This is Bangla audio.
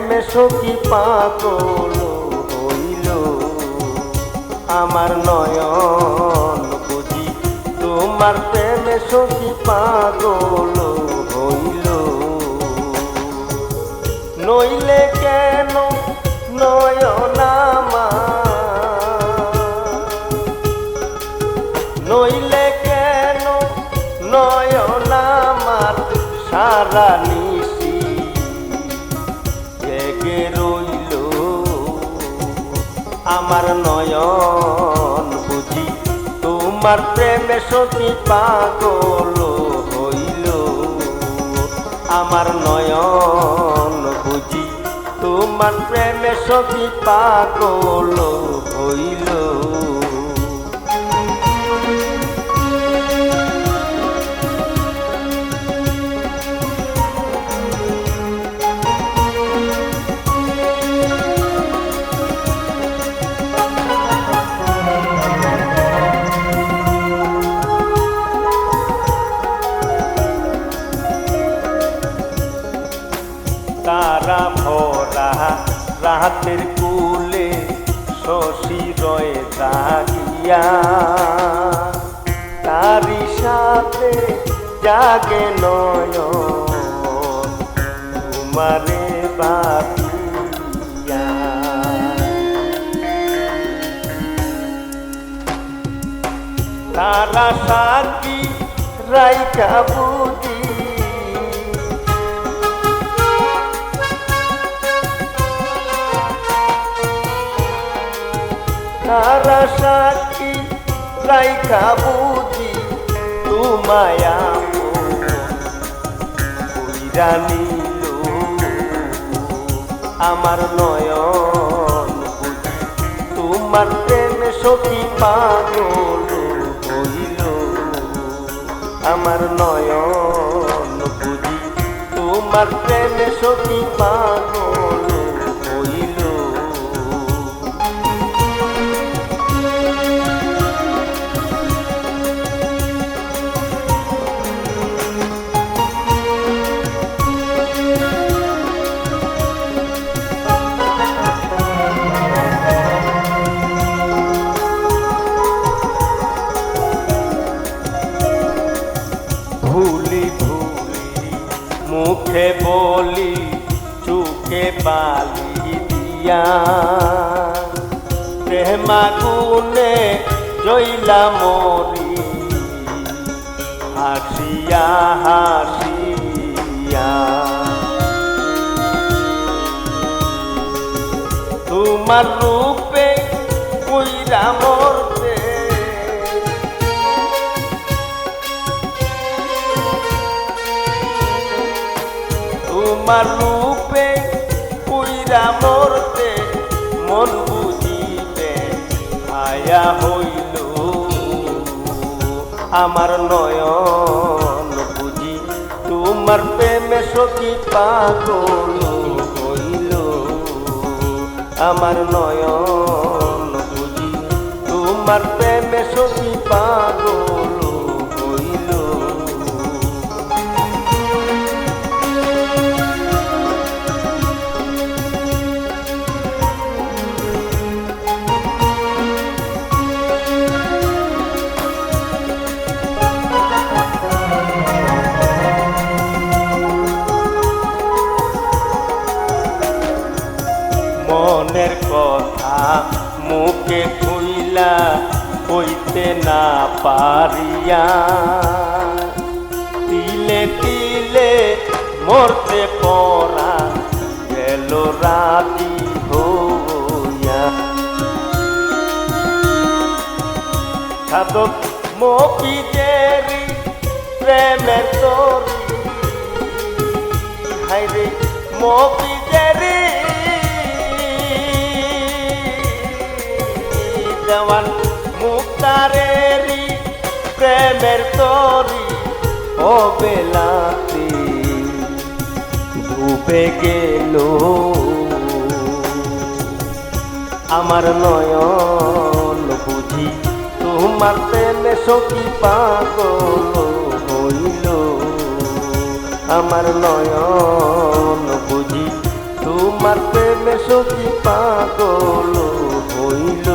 প্রেমে সখী পাগল হইল আমার নয়ন বুঝি তোমার প্রেমে সখী পাগল হইল নইলে কেন নয়ন নইলে কেন নয়ন আমার সারা নিশি জেগে রইল আমার নয়ন বুঝি তোমার প্রেমে সখী পাগল হইল আমার নয়ন বুঝি তোমার প্রেমে সখী পাগল হইল তারা ভরা রাতের কুলে শশী রয়ে জাগিয়া তারি সাথে জাগে নয়ন তোমারে বাপিয়া তারা সাকি রাইকা বুঝি তারা সাক্ষী রাইখা বুঝি তোমায়া কইরা নিল আমার নয়ন বুঝি তোমার প্রেমে সখী পাগল হইল আমার নয়ন বুঝি তোমার প্রেমে সখী পাগল হইল ভুলি ভুলি মুখে বলি চোখে বালি দিয়া প্রেমা গুনে জইলা মরি হাসিয়া হাসিয়া তোমার রূপে কইরা মরতে তোমার রূপে কইরা মরতে মন বুঝিবে আয়া হইল আমার নয়ন বুঝি তোমার প্রেমে সখী পাগল হইল আমার নয়ন বুঝি তোমার প্রেমে সখী পাগল হইল মনের কথা মুখে কইলা কইতে না পারিয়া তিলে তিলে মরতে পরা গেল রাতি হইয়া সাধক মকিদেরি প্রেমের তরি হাইরে মকিদেরি দেওয়ান মুক্তারেরি প্রেমের তরি ও বেলাতে ডুবে গেল আমার নয়ন বুঝি তোমার প্রেমে সখী পাগল হইল আমার নয়ন বুঝি তোমার তোমার প্রেমে সখী পাগল হইল।